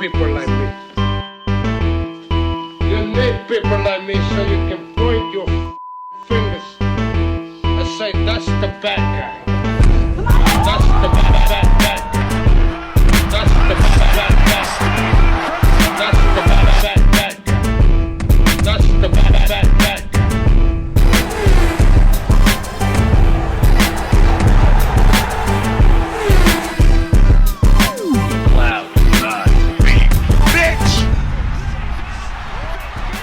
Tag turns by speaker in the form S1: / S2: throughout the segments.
S1: people like me. You need people like me so you can point your fingers and say, that's the bad guy. That's the bad guy. That's the bad guy. That's the bad guy. That's the bad guy.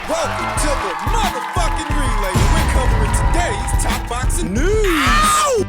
S2: Welcome to the motherfucking relay. We're covering today's top boxing news. Ow!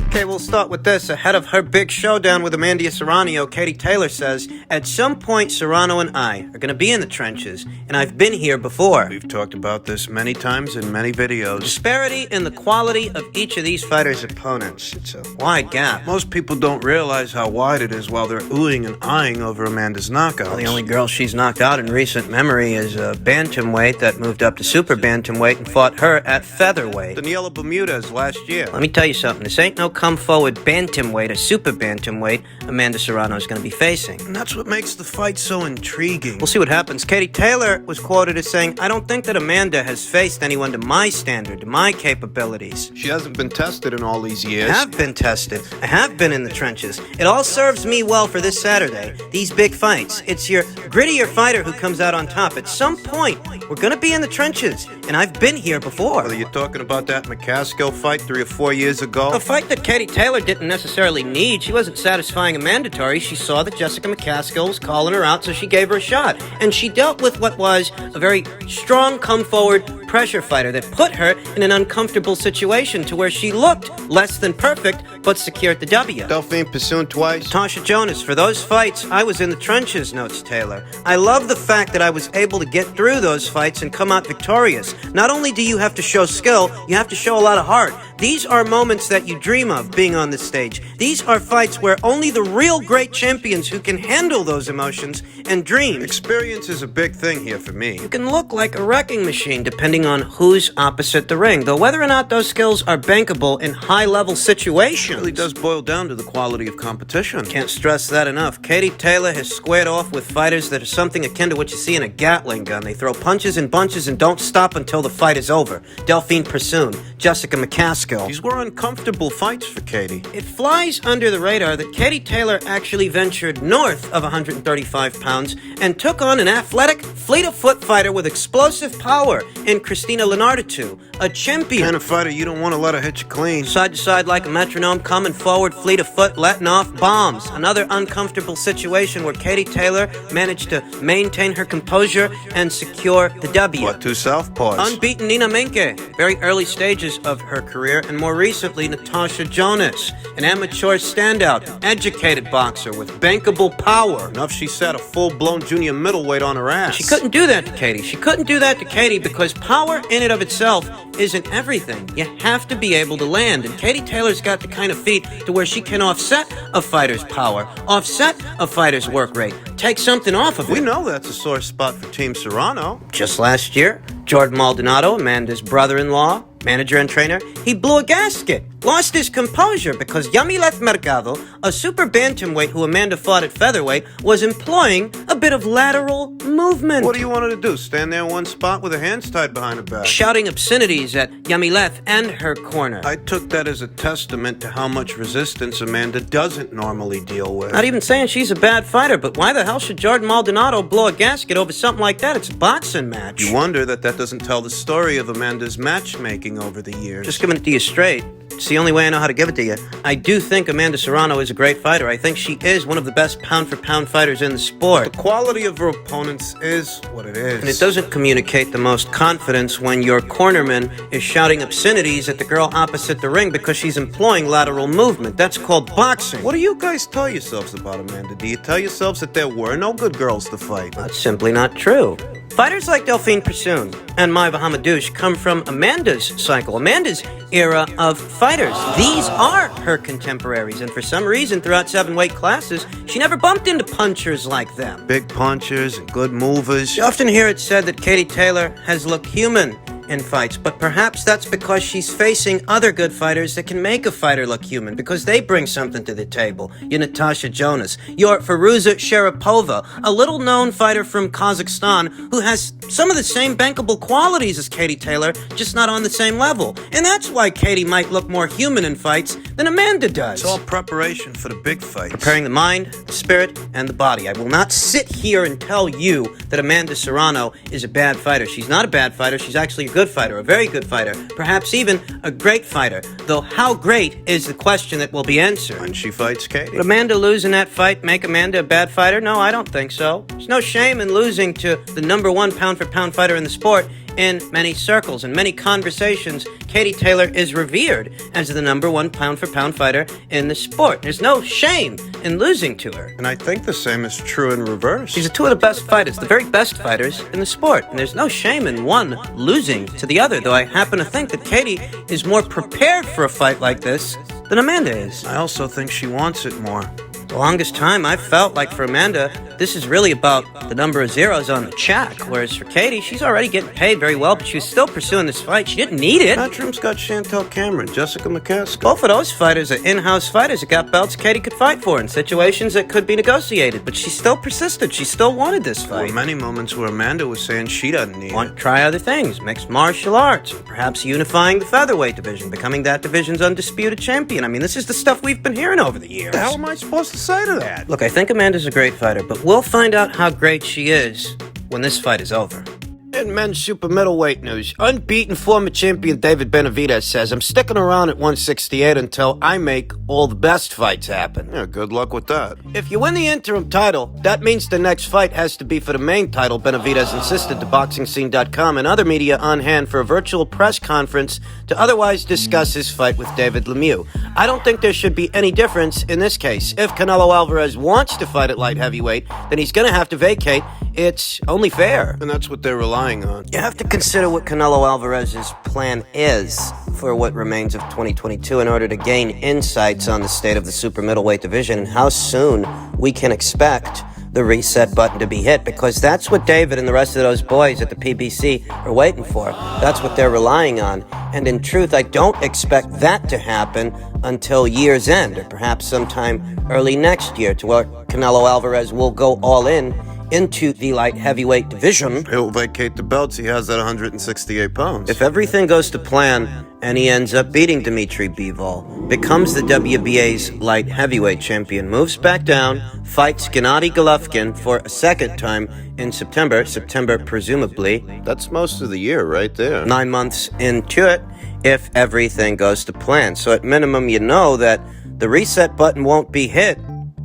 S3: Okay, we'll start with this. Ahead of her big showdown with Amanda Serrano, Katie Taylor says, at some point, Serrano and I are going to be in the trenches, and I've been here before.
S4: We've talked about this many times in many videos.
S3: Disparity in the quality of each of these fighters' opponents. It's a wide gap.
S4: Most people don't realize how wide it is while they're oohing and eyeing over Amanda's knockouts.
S3: Well, the only girl she's knocked out in recent memory is a bantamweight that moved up to super bantamweight and fought her at featherweight.
S4: Daniela Bermudez last year.
S3: Let me tell you something. This ain't no come-forward bantamweight or super bantamweight Amanda Serrano is going to be facing.
S4: And that's what makes the fight so intriguing.
S3: We'll see what happens. Katie Taylor was quoted as saying, I don't think that Amanda has faced anyone to my standard, to my capabilities.
S4: She hasn't been tested in all these years.
S3: I have been tested. I have been in the trenches. It all serves me well for this Saturday. These big fights. It's your grittier fighter who comes out on top. At some point, we're going to be in the trenches, and I've been here before.
S4: Whether you're talking about that McCaskill fight 3 or 4 years ago.
S3: A fight that Katie Taylor didn't necessarily need. She wasn't satisfying a mandatory. She saw that Jessica McCaskill was calling her out, so she gave her a shot. And she dealt with what was a very strong come-forward pressure fighter that put her in an uncomfortable situation to where she looked less than perfect, but secured the W.
S4: Delphine Pursoon twice.
S3: Tasha Jonas, for those fights, I was in the trenches, notes Taylor. I love the fact that I was able to get through those fights and come out victorious. Not only do you have to show skill, you have to show a lot of heart. These are moments that you dream of being on the stage. These are fights where only the real great champions who can handle those emotions and dreams.
S4: Experience is a big thing here for me.
S3: You can look like a wrecking machine depending on who's opposite the ring, though whether or not those skills are bankable in high-level situations.
S4: It really does boil down to the quality of competition.
S3: Can't stress that enough. Katie Taylor has squared off with fighters that are something akin to what you see in a Gatling gun. They throw punches and bunches and don't stop until the fight is over. Delphine Pursoon, Jessica McCaskill.
S4: These were uncomfortable fights for Katie.
S3: It flies under the radar that Katie Taylor actually ventured north of 135 pounds and took on an athletic, fleet-of-foot fighter with explosive power in Christina Lenarditu, a champion.
S4: Kind of fighter you don't want to let her hit you clean.
S3: Side to side like a metronome, coming forward, fleet of foot, letting off bombs. Another uncomfortable situation where Katie Taylor managed to maintain her composure and secure the W.
S4: What, 2 southpaws?
S3: Unbeaten Nina Menke, very early stages of her career, and more recently Natasha Jonas, an amateur standout, educated boxer with bankable power.
S4: Enough she set a full-blown junior middleweight on her ass.
S3: She couldn't do that to Katie. She couldn't do that to Katie because power in and of itself isn't everything. You have to be able to land, and Katie Taylor's got the kind of feet to where she can offset a fighter's power, offset a fighter's work rate, take something off of it.
S4: We know that's a sore spot for Team Serrano.
S3: Just last year, Jordan Maldonado, Amanda's brother-in-law, manager and trainer, he blew a gasket, lost his composure because Yamilet Mercado, a super bantamweight who Amanda fought at featherweight, was employing a bit of lateral movement.
S4: What do you want her to do, stand there in one spot with her hands tied behind her back?
S3: Shouting obscenities at Yamilet and her corner.
S4: I took that as a testament to how much resistance Amanda doesn't normally deal with.
S3: Not even saying she's a bad fighter, but why the hell should Jordan Maldonado blow a gasket over something like that? It's a boxing match.
S4: You wonder that doesn't tell the story of Amanda's matchmaking over the years.
S3: Just giving it to you straight. It's the only way I know how to give it to you. I do think Amanda Serrano is a great fighter. I think she is one of the best pound-for-pound fighters in the sport.
S4: The quality of her opponents is what it is.
S3: And it doesn't communicate the most confidence when your cornerman is shouting obscenities at the girl opposite the ring because she's employing lateral movement. That's called boxing.
S4: What do you guys tell yourselves about Amanda? Do you tell yourselves that there were no good girls to fight?
S3: That's simply not true. Fighters like Delphine Pursoon and Maiva Hamadouche come from Amanda's cycle, Amanda's era of fighters. These are her contemporaries, and for some reason, throughout 7 weight classes, she never bumped into punchers like them.
S4: Big punchers and good movers.
S3: You often hear it said that Katie Taylor has looked human in fights, but perhaps that's because she's facing other good fighters that can make a fighter look human, because they bring something to the table. Your Natasha Jonas, your Firuza Sharapova, a little-known fighter from Kazakhstan who has some of the same bankable qualities as Katie Taylor, just not on the same level. And that's why Katie might look more human in fights than Amanda does.
S4: It's all preparation for the big fights.
S3: Preparing the mind, the spirit, and the body. I will not sit here and tell you that Amanda Serrano is a bad fighter. She's not a bad fighter. She's actually a good fighter, a very good fighter, perhaps even a great fighter. Though how great is the question that will be answered.
S4: When she fights Katie.
S3: Would Amanda lose in that fight make Amanda a bad fighter? No, I don't think so. There's no shame in losing to the number one pound-for-pound fighter in the sport. In many circles and many conversations, Katie Taylor is revered as the number one pound-for-pound fighter in the sport. There's no shame in losing to her.
S4: And I think the same is true in reverse.
S3: She's two of the best fighters, the very best fighters in the sport. And there's no shame in one losing to the other, though I happen to think that Katie is more prepared for a fight like this than Amanda is.
S4: I also think she wants it more.
S3: The longest time I felt like for Amanda, this is really about the number of zeros on the check, whereas for Katie, she's already getting paid very well, but she was still pursuing this fight. She didn't need it.
S4: Matchroom's got Chantel Cameron, Jessica McCaskill.
S3: Both of those fighters are in-house fighters that got belts Katie could fight for in situations that could be negotiated, but she still persisted. She still wanted this
S4: There
S3: fight.
S4: were many moments where Amanda was saying she doesn't need
S3: Want
S4: it.
S3: to try other things, mixed martial arts, perhaps unifying the featherweight division, becoming that division's undisputed champion. I mean, this is the stuff we've been hearing over the years.
S4: What the hell am I supposed to say to that?
S3: Look, I think Amanda's a great fighter, but we'll find out how great she is when this fight is over. In men's super middleweight news, unbeaten former champion David Benavidez says, I'm sticking around at 168 until I make all the best fights happen.
S4: Yeah, good luck with that.
S3: If you win the interim title, that means the next fight has to be for the main title, Benavidez insisted to BoxingScene.com and other media on hand for a virtual press conference to otherwise discuss his fight with David Lemieux. I don't think there should be any difference in this case. If Canelo Alvarez wants to fight at light heavyweight, then he's going to have to vacate. It's only fair.
S4: And that's what they're relying on.
S3: You have to consider what Canelo Alvarez's plan is for what remains of 2022 in order to gain insights on the state of the super middleweight division and how soon we can expect the reset button to be hit, because that's what David and the rest of those boys at the PBC are waiting for. That's what they're relying on. And in truth, I don't expect that to happen until year's end, or perhaps sometime early next year, to where Canelo Alvarez will go all in into the light heavyweight division.
S4: He'll vacate the belts he has at 168 pounds.
S3: If everything goes to plan and he ends up beating Dmitry Bivol, becomes the WBA's light heavyweight champion, moves back down, fights Gennady Golovkin for a second time in September presumably.
S4: That's most of the year right there.
S3: 9 months into it, if everything goes to plan. So at minimum, you know that the reset button won't be hit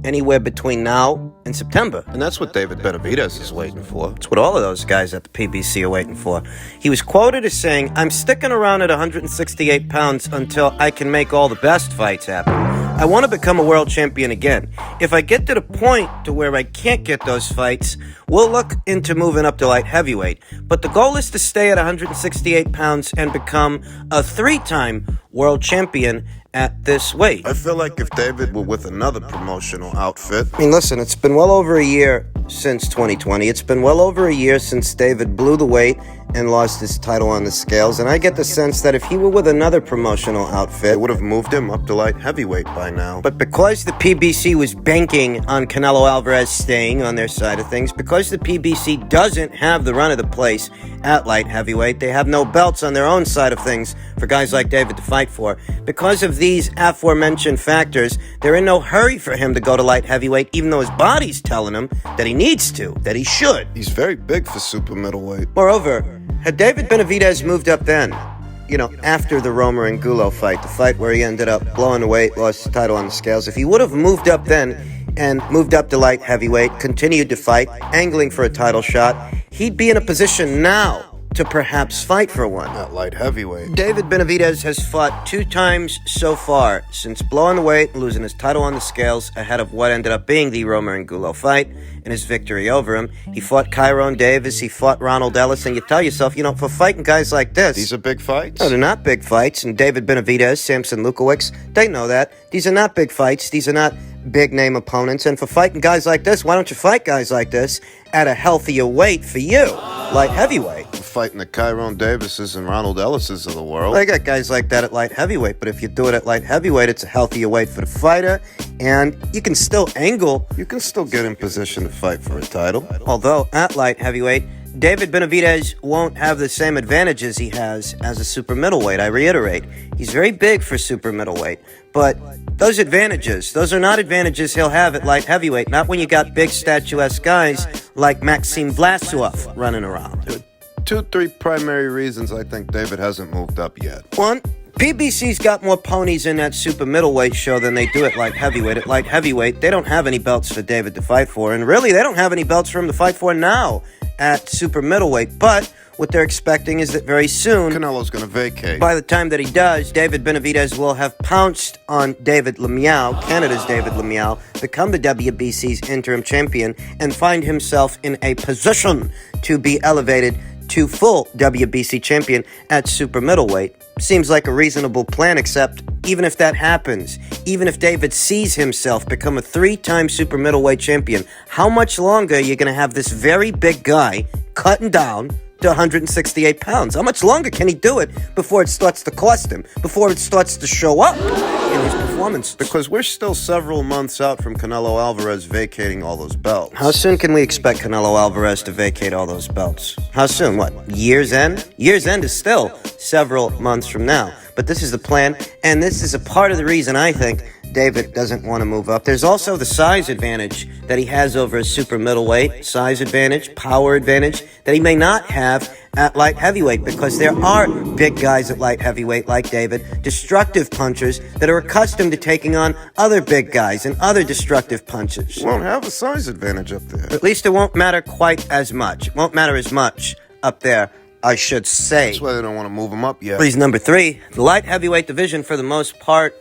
S3: anywhere between now and September.
S4: And that's what David Benavidez is waiting for.
S3: It's what all of those guys at the PBC are waiting for. He was quoted as saying, I'm sticking around at 168 pounds until I can make all the best fights happen. I want to become a world champion again. If I get to the point to where I can't get those fights, we'll look into moving up to light heavyweight. But the goal is to stay at 168 pounds and become a 3-time world champion at this weight.
S4: I feel like if David were with another promotional outfit.
S3: I mean, listen, it's been well over a year since 2020. It's been well over a year since David blew the weight and lost his title on the scales. And I get the sense that if he were with another promotional outfit,
S4: They would have moved him up to light heavyweight by now.
S3: but because the PBC was banking on Canelo Alvarez staying on their side of things, because the PBC doesn't have the run of the place at light heavyweight, they have no belts on their own side of things for guys like David to fight for. Because of these aforementioned factors, they're in no hurry for him to go to light heavyweight, even though his body's telling him that he needs to, that he should.
S4: He's very big for super middleweight.
S3: Moreover, had David Benavidez moved up then, after the Romer and Gulo fight, the fight where he ended up blowing the weight, lost his title on the scales, if he would have moved up then and moved up to light heavyweight, continued to fight, angling for a title shot, he'd be in a position now to perhaps fight for one.
S4: At light heavyweight.
S3: David Benavidez has fought 2 times so far since blowing the weight and losing his title on the scales ahead of what ended up being the Romer and Gulo fight and his victory over him. He fought Kyron Davis, he fought Ronald Ellis, and you tell yourself, for fighting guys like this...
S4: These are big fights?
S3: No, they're not big fights, and David Benavidez, Samson Lukowicz, they know that. These are not big fights. These are not big-name opponents. And for fighting guys like this, why don't you fight guys like this at a healthier weight for you, light heavyweight?
S4: Fighting the Kyron Davises and Ronald Ellises of the world.
S3: Well, I got guys like that at light heavyweight, but if you do it at light heavyweight, it's a healthier weight for the fighter, and you can still angle.
S4: You can still get in position to fight for a title.
S3: Although, at light heavyweight, David Benavidez won't have the same advantages he has as a super middleweight, I reiterate. He's very big for super middleweight, but those advantages, those are not advantages he'll have at light heavyweight, not when you got big statuesque guys like Maxim Vlasov running around.
S4: 2-3 primary reasons I think David hasn't moved up yet.
S3: One, PBC's got more ponies in that super middleweight show than they do at light heavyweight. At light heavyweight, they don't have any belts for David to fight for, and really, they don't have any belts for him to fight for now at super middleweight. But what they're expecting is that very soon,
S4: Canelo's going to vacate.
S3: By the time that he does, David Benavidez will have pounced on David Lemieux, Canada's David Lemieux, become the WBC's interim champion, and find himself in a position to be elevated to full WBC champion at super middleweight. Seems like a reasonable plan, except even if that happens, even if David sees himself become a 3-time super middleweight champion, how much longer are you going to have this very big guy cutting down to 168 pounds? How much longer can he do it before it starts to cost him, before it starts to show up in his performance?
S4: Because we're still several months out from Canelo Alvarez vacating all those belts.
S3: How soon can we expect Canelo Alvarez to vacate all those belts? How soon? What? Year's end? Year's end is still several months from now. But this is the plan, and this is a part of the reason I think David doesn't want to move up. There's also the size advantage that he has over a super middleweight, size advantage, power advantage that he may not have at light heavyweight, because there are big guys at light heavyweight like David, destructive punchers that are accustomed to taking on other big guys and other destructive punchers.
S4: You won't have a size advantage up there.
S3: At least it won't matter quite as much. It won't matter as much up there, I should say.
S4: That's why they don't want to move him up yet.
S3: Please, number 3, the light heavyweight division for the most part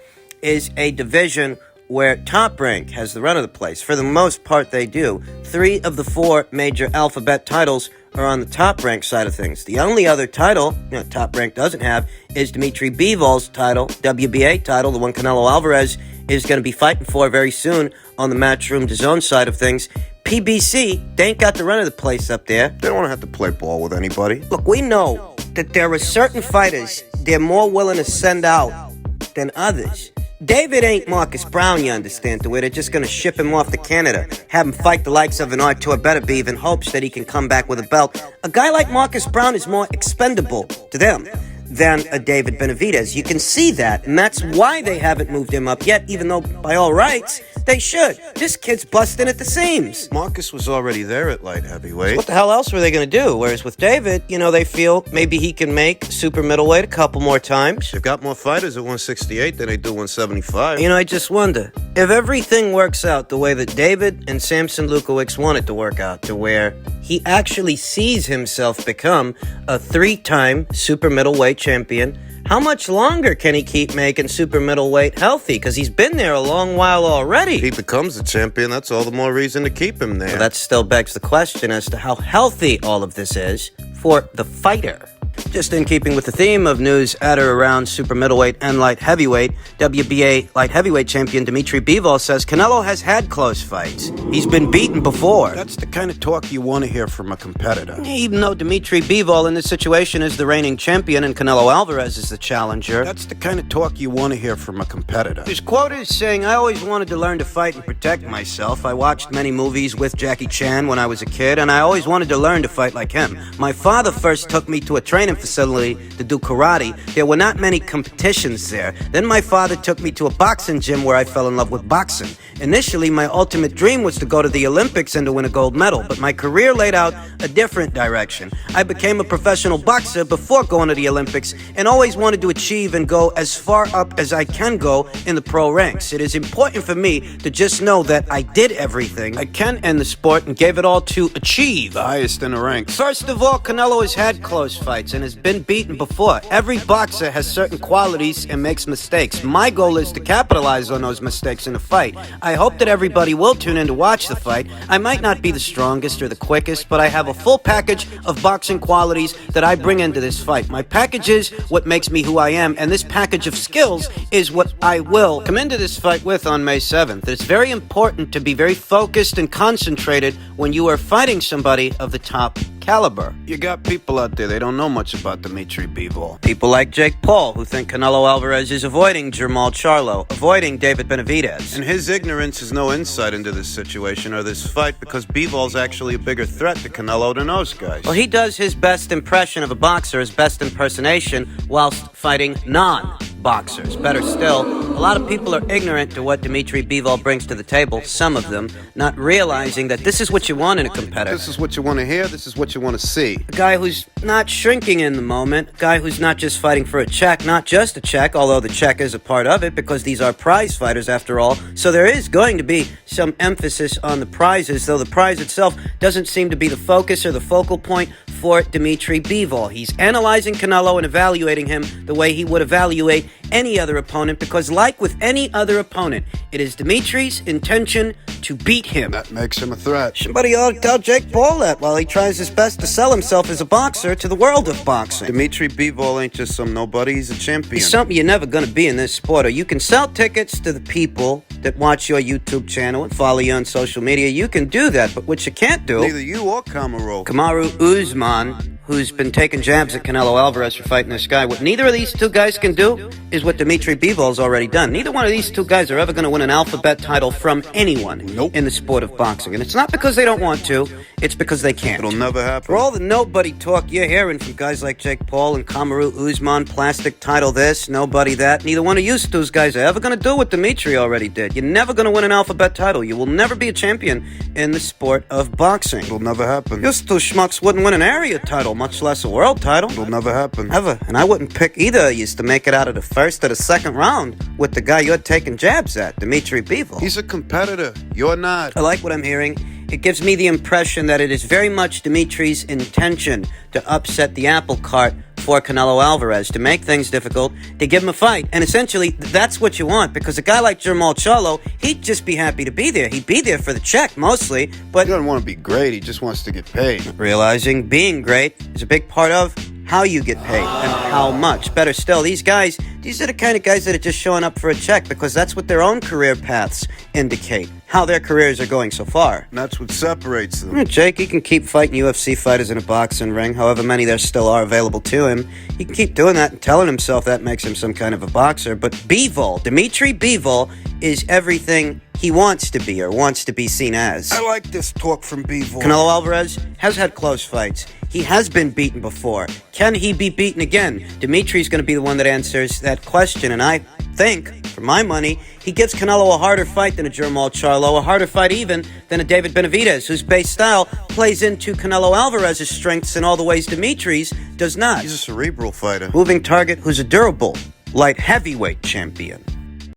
S3: is a division where Top Rank has the run of the place. For the most part, they do. 3 of the 4 major alphabet titles are on the Top Rank side of things. The only other title Top Rank doesn't have is Dimitri Bivol's title, WBA title, the one Canelo Alvarez is going to be fighting for very soon on the Matchroom DAZN side of things. PBC, they ain't got the run of the place up there.
S4: They don't want to have to play ball with anybody.
S3: Look, we know that there are certain fighters they're more willing to send out than others. David ain't Marcus Brown, you understand, to where they're just going to ship him off to Canada, have him fight the likes of an Artur Beterbiev in hopes that he can come back with a belt. A guy like Marcus Brown is more expendable to them than a David Benavidez. You can see that, and that's why they haven't moved him up yet, even though, by all rights, they should. This kid's busting at the seams.
S4: Marcus was already there at light heavyweight.
S3: What the hell else were they going to do? Whereas with David, they feel maybe he can make super middleweight a couple more times.
S4: They've got more fighters at 168 than they do 175.
S3: I just wonder, if everything works out the way that David and Samson Lukowicz want it to work out, to where he actually sees himself become a 3-time super middleweight champion, how much longer can he keep making super middleweight healthy? Because he's been there a long while already.
S4: If he becomes a champion, that's all the more reason to keep him there.
S3: Well, that still begs the question as to how healthy all of this is for the fighter. Just in keeping with the theme of news at or around super middleweight and light heavyweight, WBA light heavyweight champion Dimitri Bivol says Canelo has had close fights. He's been beaten before.
S4: That's the kind of talk you want to hear from a competitor.
S3: Even though Dimitri Bivol in this situation is the reigning champion and Canelo Alvarez is the challenger.
S4: That's the kind of talk you want to hear from a competitor.
S3: His quote is saying, "I always wanted to learn to fight and protect myself. I watched many movies with Jackie Chan when I was a kid, and I always wanted to learn to fight like him. My father first took me to a training facility to do karate. There were not many competitions there. Then my father took me to a boxing gym where I fell in love with boxing. Initially, my ultimate dream was to go to the Olympics and to win a gold medal, but my career laid out a different direction. I became a professional boxer before going to the Olympics and always wanted to achieve and go as far up as I can go in the pro ranks. It is important for me to just know that I did everything I can in the sport and gave it all to achieve
S4: The highest in the ranks.
S3: First of all, Canelo has had close fights, and has been beaten before. Every boxer has certain qualities and makes mistakes. My goal is to capitalize on those mistakes in a fight. I hope that everybody will tune in to watch the fight. I might not be the strongest or the quickest, but I have a full package of boxing qualities that I bring into this fight. My package is what makes me who I am, and this package of skills is what I will come into this fight with on May 7th. It's very important to be very focused and concentrated when you are fighting somebody of the top caliber.
S4: You got people out there, they don't know much about Dimitri Bivol.
S3: People like Jake Paul, who think Canelo Alvarez is avoiding Jermall Charlo, avoiding David Benavidez.
S4: And his ignorance is no insight into this situation or this fight because Bivol's actually a bigger threat to Canelo than those guys.
S3: Well, he does his best impression of a boxer, his best impersonation, whilst fighting non-boxers. Better still, a lot of people are ignorant to what Dimitri Bivol brings to the table, some of them, not realizing that this is what you want in a competitor.
S4: This is what you want to hear, this is what you want to see.
S3: A guy who's not shrinking in the moment, a guy who's not just fighting for a check, not just a check, although the check is a part of it because these are prize fighters after all, so there is going to be some emphasis on the prizes, though the prize itself doesn't seem to be the focus or the focal point for Dimitri Bivol. He's analyzing Canelo and evaluating him the way he would evaluate any other opponent because like with any other opponent, it is Dimitri's intention to beat him.
S4: That makes him a threat.
S3: Somebody ought to tell Jake Paul that while he tries his best to sell himself as a boxer to the world of boxing.
S4: Dimitri Bivol ain't just some nobody, he's a champion.
S3: He's something you're never going to be in this sport. Or you can sell tickets to the people that watch your YouTube channel and follow you on social media. You can do that, but what you can't do...
S4: Neither you or Kamaru.
S3: Usman, who's been taking jabs at Canelo Alvarez for fighting this guy. What neither of these two guys can do is what Dimitri Bivol's already done. Neither one of these two guys are ever going to win an alphabet title from anyone in the sport of boxing. And it's not because they don't want to, it's because they can't.
S4: It'll never happen.
S3: For all the nobody talk you're hearing from guys like Jake Paul and Kamaru Usman, plastic title this, nobody that, neither one of you two guys are ever going to do what Dimitri already did. You're never going to win an alphabet title. You will never be a champion in the sport of boxing.
S4: It'll never happen.
S3: You two schmucks wouldn't win an area title, much less a world title.
S4: It'll never happen.
S3: Ever. And I wouldn't pick either of you to make it out of the first or the second round with the guy you're taking jabs at, Dimitri Bivol.
S4: He's a competitor. You're not.
S3: I like what I'm hearing. It gives me the impression that it is very much Dimitri's intention to upset the apple cart for Canelo Alvarez, to make things difficult, to give him a fight. And essentially, that's what you want, because a guy like Jermall Charlo, he'd just be happy to be there. He'd be there for the check, mostly, but...
S4: He doesn't want to be great, he just wants to get paid.
S3: Realizing being great is a big part of how you get paid and how much. Better still, these are the kind of guys that are just showing up for a check because that's what their own career paths indicate, how their careers are going so far.
S4: And that's what separates them.
S3: Jake, he can keep fighting UFC fighters in a boxing ring, however many there still are available to him. He can keep doing that and telling himself that makes him some kind of a boxer. But Bivol, Dimitri Bivol, is everything he wants to be or wants to be seen as.
S4: I like this talk from Bivol.
S3: Canelo Alvarez has had close fights. He has been beaten before. Can he be beaten again? Dimitri's going to be the one that answers that question, and I think, for my money, he gives Canelo a harder fight than a Jermall Charlo, a harder fight even than a David Benavidez, whose base style plays into Canelo Alvarez's strengths in all the ways Dimitri's does not.
S4: He's a cerebral fighter.
S3: Moving target who's a durable, light heavyweight champion.